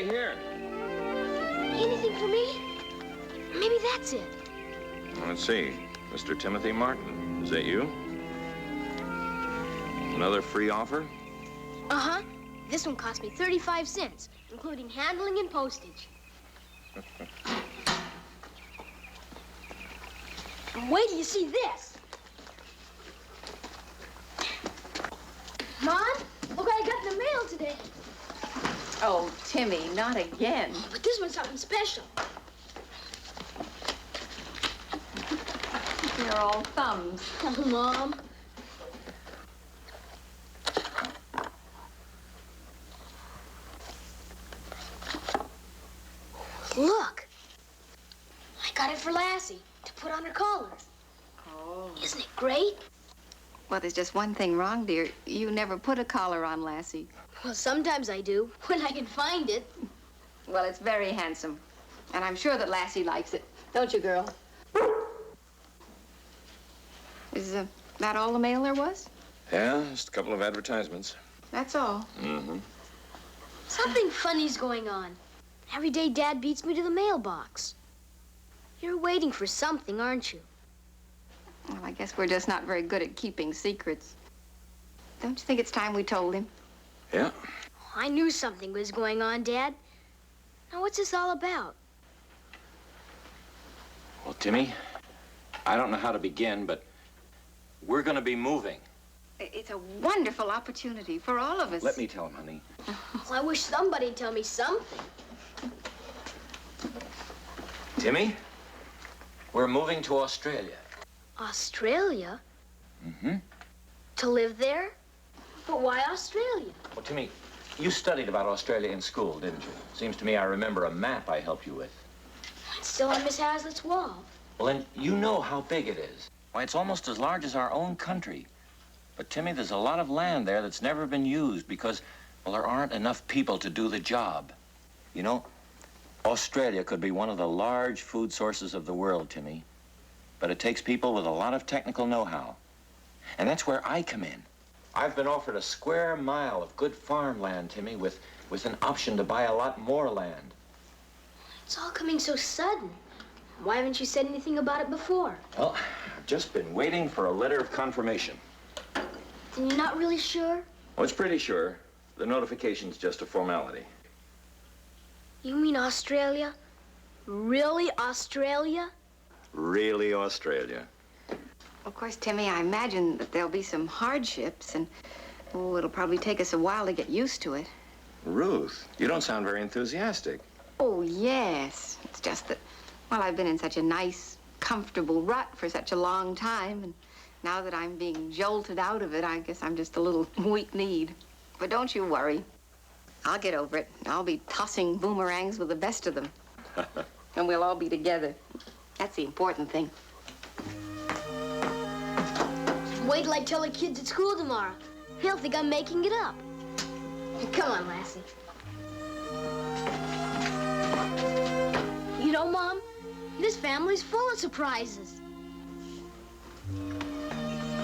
right here. Anything for me? Maybe that's it. Let's see. Mr. Timothy Martin. Is that you? Another free offer? Uh-huh. This one cost me 35 cents, including handling and postage. Wait till you see this. Mom, look what I got in the mail today. Oh, Timmy, not again. But this one's something special. You're all thumbs. Oh, Mom. Look. I got it for Lassie to put on her collar. Oh. Isn't it great? Well, there's just one thing wrong, dear. You never put a collar on Lassie. Well, sometimes I do, when I can find it. Well, it's very handsome. And I'm sure that Lassie likes it. Don't you, girl? Is that all the mail there was? Yeah, just a couple of advertisements. That's all. Mm-hmm. Something funny's going on. Every day Dad beats me to the mailbox. You're waiting for something, aren't you? Well, I guess we're just not very good at keeping secrets. Don't you think it's time we told him? Yeah. I knew something was going on, Dad. Now, what's this all about? Well, Timmy, I don't know how to begin, but we're going to be moving. It's a wonderful opportunity for all of us. Let me tell him, honey. Well, I wish somebody'd tell me something. Timmy, we're moving to Australia. Australia? Mm-hmm. To live there? But why Australia? Well, Timmy, you studied about Australia in school, didn't you? Seems to me I remember a map I helped you with. It's still on Miss Hazlitt's wall. Well, then you know how big it is. Why, it's almost as large as our own country. But, Timmy, there's a lot of land there that's never been used because, well, there aren't enough people to do the job. You know, Australia could be one of the large food sources of the world, Timmy. But it takes people with a lot of technical know-how. And that's where I come in. I've been offered a square mile of good farmland, Timmy, with an option to buy a lot more land. It's all coming so sudden. Why haven't you said anything about it before? Well, I've just been waiting for a letter of confirmation. And you're not really sure? Well, it's pretty sure. The notification's just a formality. You mean Australia? Really Australia? Really Australia. Of course, Timmy, I imagine that there'll be some hardships, and, oh, it'll probably take us a while to get used to it. Ruth, you don't sound very enthusiastic. Oh, yes. It's just that, well, I've been in such a nice, comfortable rut for such a long time, and now that I'm being jolted out of it, I guess I'm just a little weak-kneed. But don't you worry. I'll get over it. I'll be tossing boomerangs with the best of them. And we'll all be together. That's the important thing. Wait till I tell the kids at school tomorrow. They'll think I'm making it up. Come on, Lassie. You know, Mom, this family's full of surprises.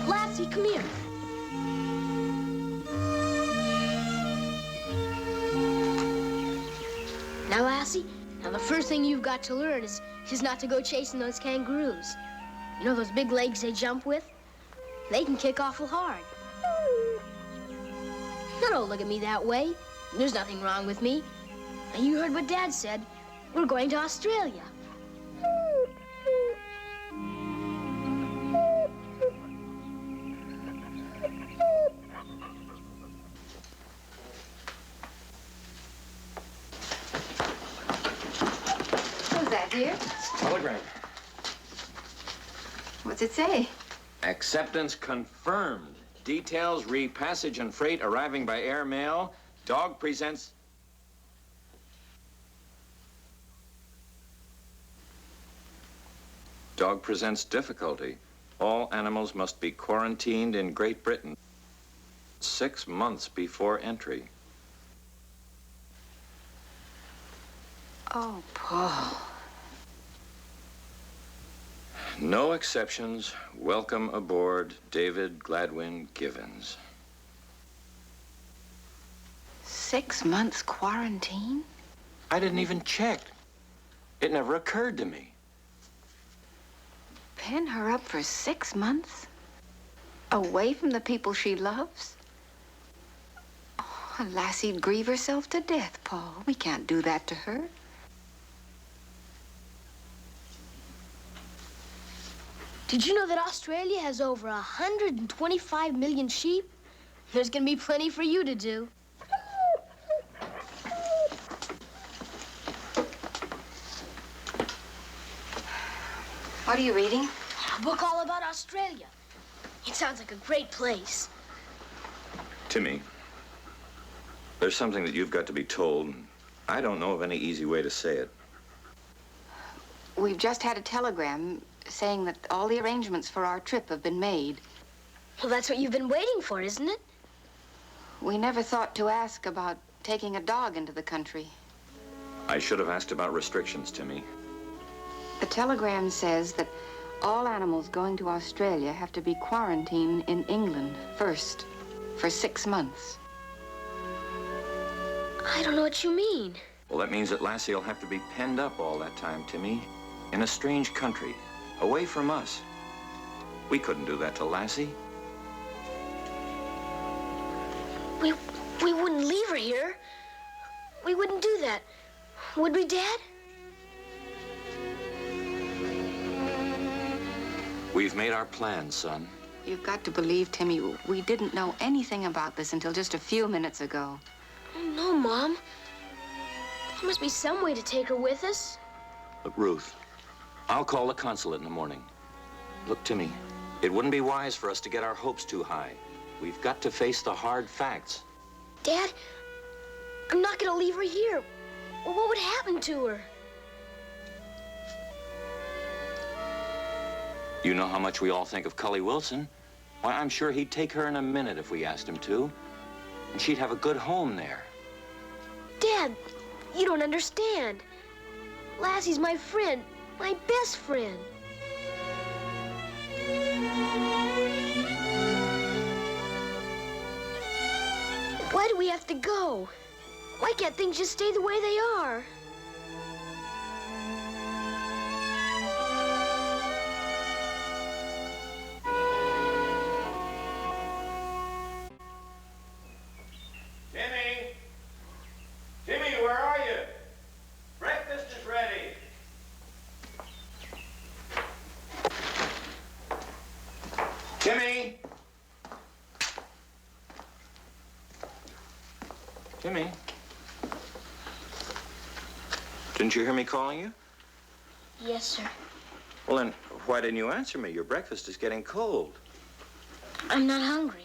Lassie, come here. Now, Lassie, now the first thing you've got to learn is not to go chasing those kangaroos. You know those big legs they jump with? They can kick awful hard. Now, don't look at me that way. There's nothing wrong with me. Now, you heard what Dad said. We're going to Australia. Who's that, dear? Telegram. What's it say? Acceptance confirmed. Details, repassage and freight arriving by air mail. Dog presents... Dog presents difficulty. All animals must be quarantined in Great Britain 6 months before entry. Oh, Paul. No exceptions. Welcome aboard, David Gladwin Givens. 6 months quarantine? I didn't even check. It never occurred to me. Pen her up for 6 months? Away from the people she loves? Oh, Lassie'd grieve herself to death, Paul. We can't do that to her. Did you know that Australia has over 125 million sheep? There's gonna be plenty for you to do. What are you reading? A book all about Australia. It sounds like a great place. Timmy, there's something that you've got to be told. I don't know of any easy way to say it. We've just had a telegram saying that all the arrangements for our trip have been made. Well, that's what you've been waiting for, isn't it? We never thought to ask about taking a dog into the country. I should have asked about restrictions, Timmy. The telegram says that all animals going to Australia have to be quarantined in England first for 6 months. I don't know what you mean. Well, that means that Lassie will have to be penned up all that time, Timmy, in a strange country, away from us. We couldn't do that to Lassie. We wouldn't leave her here. We wouldn't do that. Would we, Dad? We've made our plans, son. You've got to believe, Timmy, we didn't know anything about this until just a few minutes ago. Oh, no, Mom. There must be some way to take her with us. Look, Ruth, I'll call the consulate in the morning. Look, Timmy, it wouldn't be wise for us to get our hopes too high. We've got to face the hard facts. Dad, I'm not gonna leave her here. Well, what would happen to her? You know how much we all think of Cully Wilson. Why, I'm sure he'd take her in a minute if we asked him to. And she'd have a good home there. Dad, you don't understand. Lassie's my friend, my best friend. Why do we have to go? Why can't things just stay the way they are? Timmy! Timmy, where are you? Breakfast is ready. Timmy! Timmy? Didn't you hear me calling you? Yes, sir. Well, then, why didn't you answer me? Your breakfast is getting cold. I'm not hungry.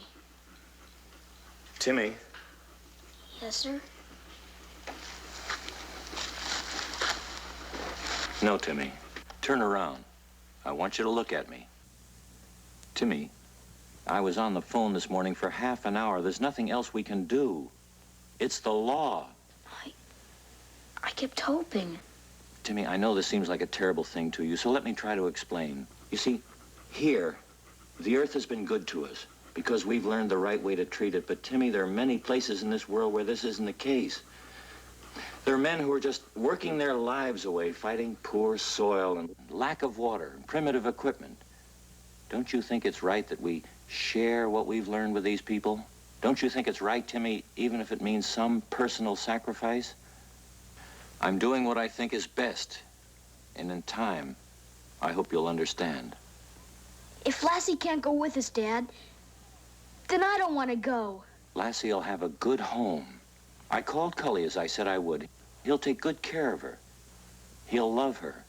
Timmy? Yes, sir. No, Timmy. Turn around. I want you to look at me. Timmy, I was on the phone this morning for half an hour. There's nothing else we can do. It's the law. I kept hoping. Timmy, I know this seems like a terrible thing to you, so let me try to explain. You see, here, the earth has been good to us because we've learned the right way to treat it. But, Timmy, there are many places in this world where this isn't the case. There are men who are just working their lives away, fighting poor soil and lack of water and primitive equipment. Don't you think it's right that we share what we've learned with these people? Don't you think it's right, Timmy, even if it means some personal sacrifice? I'm doing what I think is best, and in time, I hope you'll understand. If Lassie can't go with us, Dad, then I don't want to go. Lassie'll have a good home. I called Cully as I said I would. He'll take good care of her. He'll love her.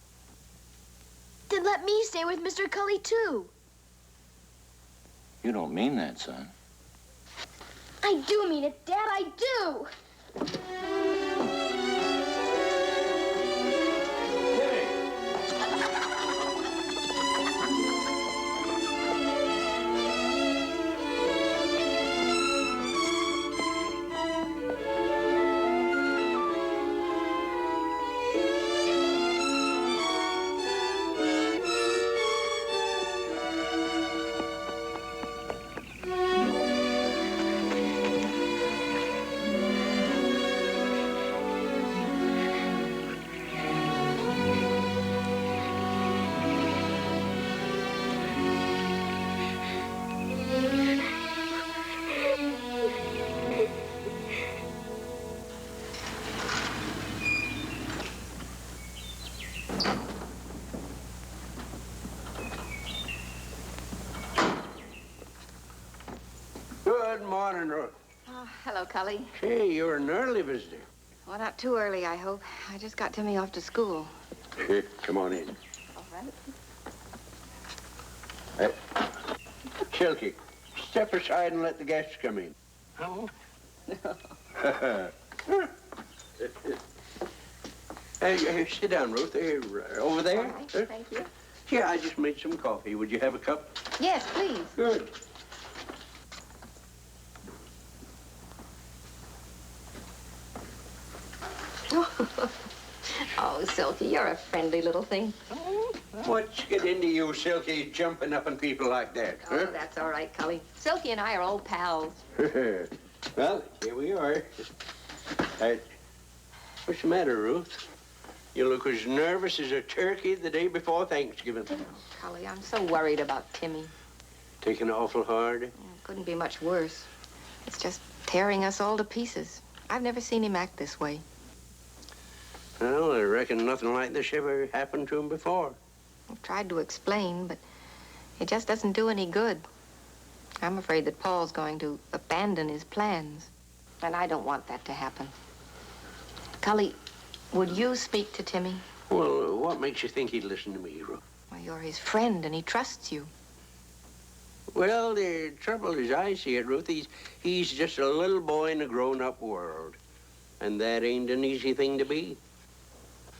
Then let me stay with Mr. Cully, too. You don't mean that, son. I do mean it, Dad, I do. Good morning, Ruth. Oh, hello, Cully. Hey, you're an early visitor. Well, not too early, I hope. I just got Timmy off to school. Come on in. All right. Silky, step aside and let the guests come in. Oh? Hey, sit down, Ruth. Hey, over there. All right, thank you. Yeah, I just made some coffee. Would you have a cup? Yes, please. Good. Oh, Silky, you're a friendly little thing. What's get into you, Silky, jumping up on people like that? Oh, that's all right, Cully. Silky and I are old pals. Well, here we are. What's the matter, Ruth? You look as nervous as a turkey the day before Thanksgiving. Cully, I'm so worried about Timmy. Taking it awful hard? It couldn't be much worse. It's just tearing us all to pieces. I've never seen him act this way. Well, I reckon nothing like this ever happened to him before. I've tried to explain, but it just doesn't do any good. I'm afraid that Paul's going to abandon his plans, and I don't want that to happen. Cully, would you speak to Timmy? Well, what makes you think he'd listen to me, Ruth? Well, you're his friend, and he trusts you. Well, the trouble is, I see it, Ruth. He's just a little boy in a grown-up world. And that ain't an easy thing to be.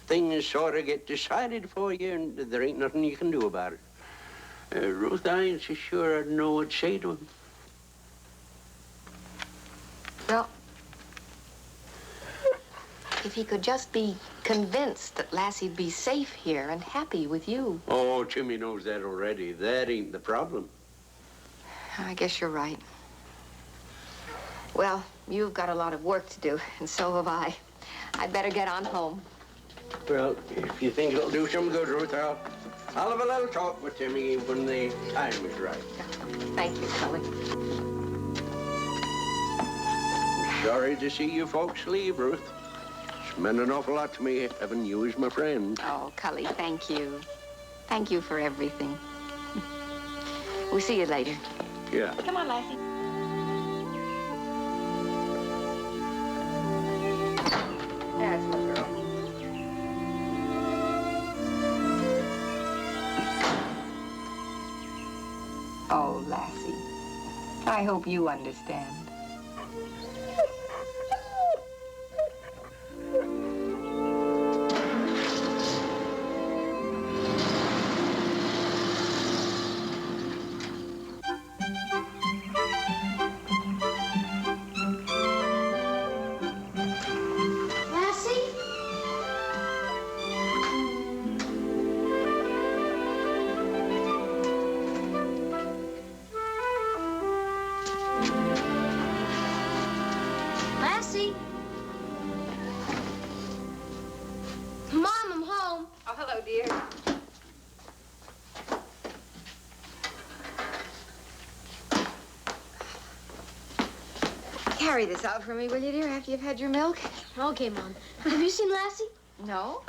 Things sort of get decided for you, and there ain't nothing you can do about it. Ruth, I ain't so sure I'd know what to say to him. Well, if he could just be convinced that Lassie'd be safe here and happy with you. Oh, Timmy knows that already. That ain't the problem. I guess you're right. Well, you've got a lot of work to do, and so have I. I'd better get on home. Well, if you think it'll do some good, Ruth, I'll have a little talk with Timmy when the time is right. Thank you, Cully. Sorry to see you folks leave, Ruth. It's meant an awful lot to me having you as my friend. Oh, Cully, thank you. Thank you for everything. We'll see you later. Yeah. Come on, Lassie. That's my girl. Oh, Lassie, I hope you understand. Carry this out for me, will you, dear, after you've had your milk? Okay, Mom. Have you seen Lassie? No.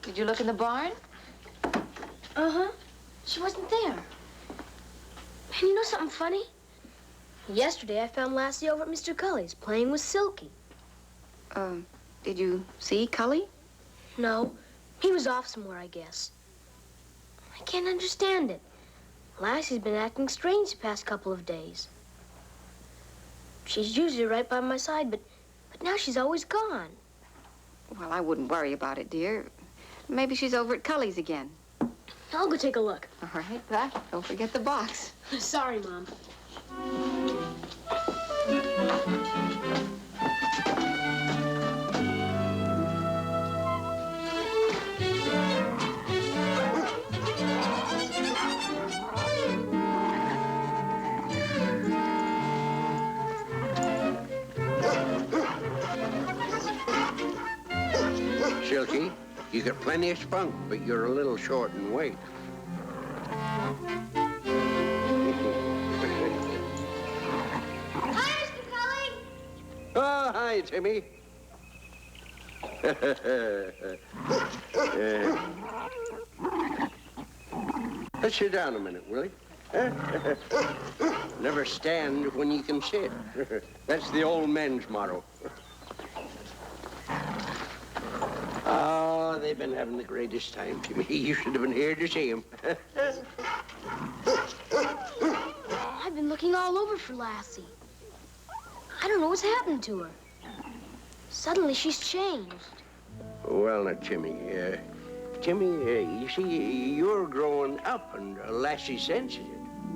Did you look in the barn? Uh-huh. She wasn't there. And you know something funny? Yesterday, I found Lassie over at Mr. Cully's playing with Silky. Did you see Cully? No. He was off somewhere, I guess. I can't understand it. Lassie's been acting strange the past couple of days. She's usually right by my side, but now she's always gone. Well, I wouldn't worry about it, dear. Maybe she's over at Cully's again. I'll go take a look. All right, but don't forget the box. Sorry, Mom. Silky, you got plenty of spunk, but you're a little short in weight. Hi, Mr. Cully. Oh, hi, Timmy. Let's sit down a minute, will you? Never stand when you can sit. That's the old men's motto. Oh, they've been having the greatest time, Timmy. You should have been here to see them. I've been looking all over for Lassie. I don't know what's happened to her. Suddenly she's changed. Well, now, Timmy, you see, you're growing up, and Lassie senses it.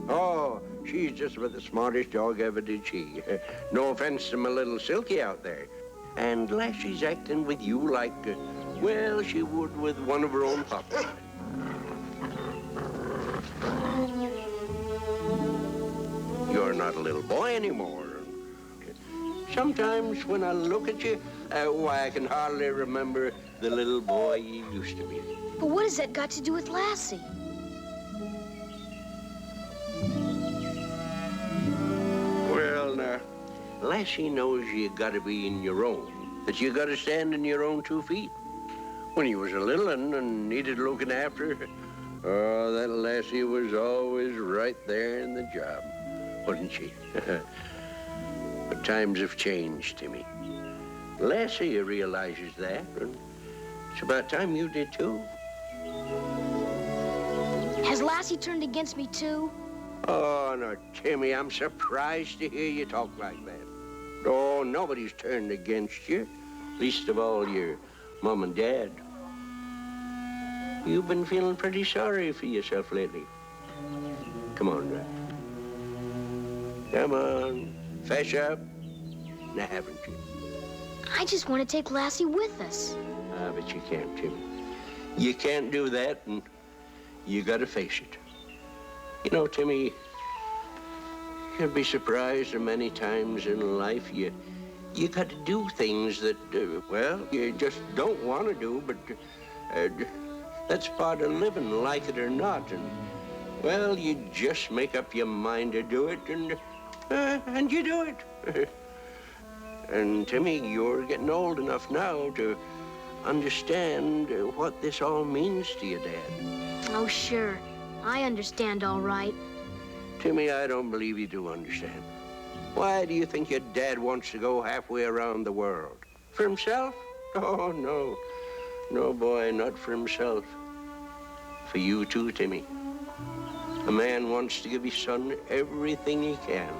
Oh, she's just about the smartest dog ever did she. No offense to my little Silky out there. And Lassie's acting with you like, well, she would with one of her own puppies. You're not a little boy anymore. Sometimes when I look at you, why, I can hardly remember the little boy you used to be. But what has that got to do with Lassie? Well, now, Lassie knows you gotta be in your own, that you gotta stand on your own 2 feet. When you was a little un and needed looking after, oh, that Lassie was always right there in the job, wasn't she? But times have changed, Timmy. Lassie realizes that, and it's about time you did too. Has Lassie turned against me too? Oh, no, Timmy, I'm surprised to hear you talk like that. Oh, nobody's turned against you, least of all your mom and dad. You've been feeling pretty sorry for yourself lately. Come on, Rat. Come on, fess up. Now, haven't you? I just want to take Lassie with us. Ah, but you can't, Timmy. You can't do that, and you gotta face it. You know, Timmy, you'd be surprised how many times in life you got to do things that, well, you just don't want to do, but that's part of living, like it or not. And, well, you just make up your mind to do it, and you do it. And, Timmy, you're getting old enough now to understand what this all means to your dad. Oh, sure. I understand all right. Timmy, I don't believe you do understand. Why do you think your dad wants to go halfway around the world? For himself? Oh, no. No, boy, not for himself. For you too, Timmy. A man wants to give his son everything he can.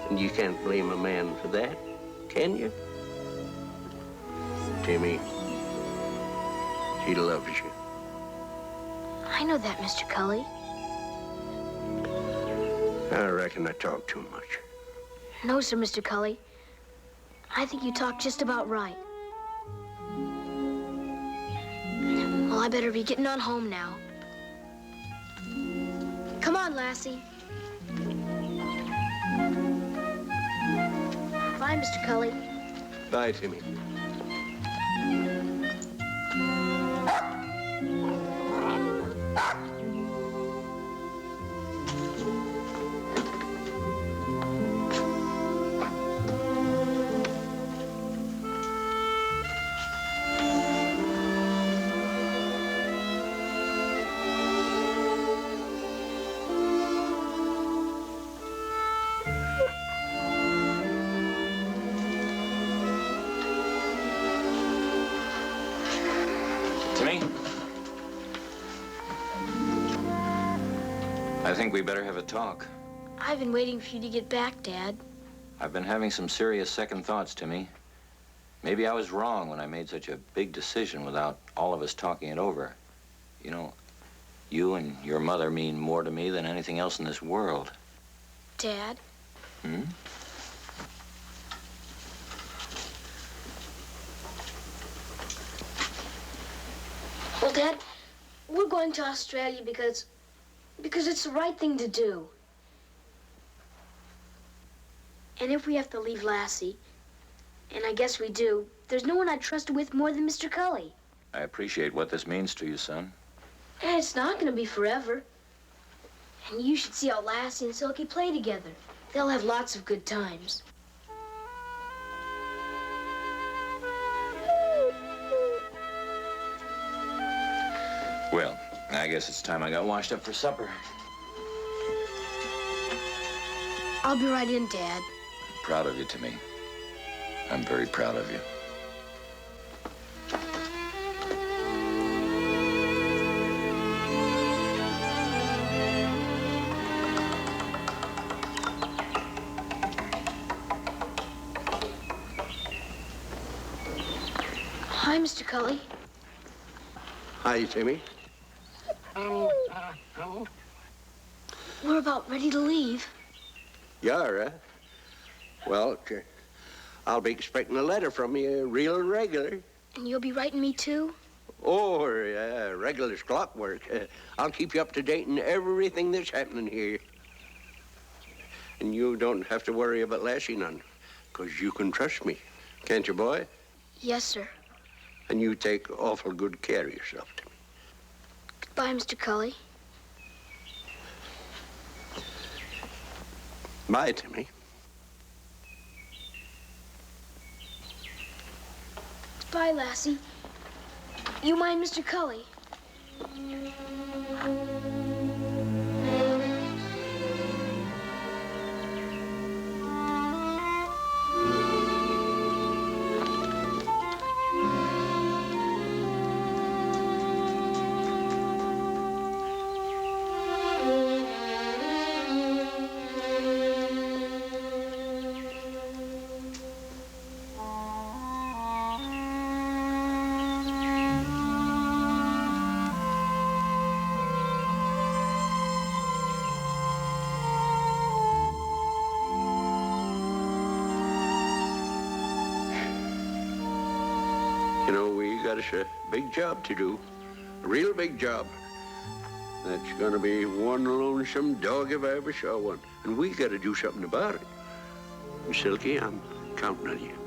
And you can't blame a man for that, can you? Timmy, he loves you. I know that, Mr. Cully. I reckon I talk too much. No, sir, Mr. Cully. I think you talk just about right. Well, I better be getting on home now. Come on, Lassie. Bye, Mr. Cully. Bye, Timmy. I think we better have a talk. I've been waiting for you to get back, Dad. I've been having some serious second thoughts, Timmy. Maybe I was wrong when I made such a big decision without all of us talking it over. You know, you and your mother mean more to me than anything else in this world. Dad? Hmm? Well, Dad, we're going to Australia because it's the right thing to do. And if we have to leave Lassie, and I guess we do, there's no one I'd trust her with more than Mr. Cully. I appreciate what this means to you, son. And it's not going to be forever. And you should see how Lassie and Silky play together. They'll have lots of good times. Well, I guess it's time I got washed up for supper. I'll be right in, Dad. I'm proud of you, Timmy. I'm very proud of you. Hi, Mr. Cully. Hi, Timmy. We're about ready to leave. You are, huh? Well, I'll be expecting a letter from you real regular. And you'll be writing me, too? Oh, regular as clockwork. I'll keep you up to date on everything that's happening here. And you don't have to worry about Lassie none, 'cause you can trust me. Can't you, boy? Yes, sir. And you take awful good care of yourself, Timmy. Goodbye, Mr. Cully. Bye, Timmy. Bye, Lassie. You mind Mr. Cully? You know, we got us a big job to do. A real big job. That's gonna be one lonesome dog if I ever saw one. And we gotta do something about it. And Silky, I'm counting on you.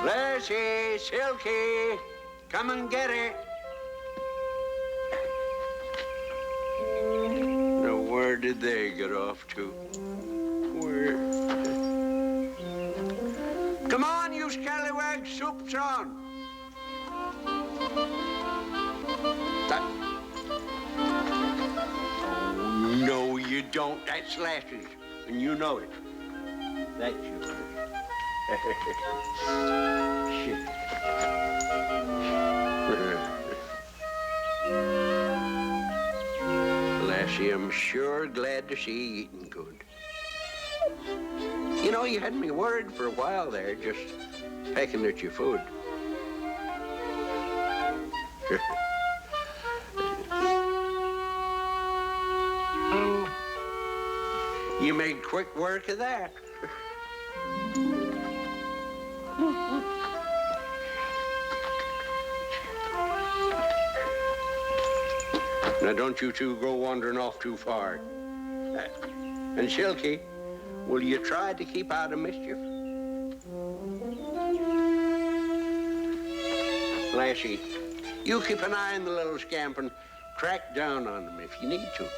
Lassie, Silky, come and get her. Now, where did they get off to? Where? Come on, you scallywags, soup's on. Oh, no, you don't. That's Lassie's, and you know it. That's yours. Shit. Lassie, I'm sure glad to see you eating good. You know, you had me worried for a while there, just pecking at your food. You made quick work of that. Now, don't you two go wandering off too far. And Silky, will you try to keep out of mischief? Lassie, you keep an eye on the little scamp and crack down on him if you need to.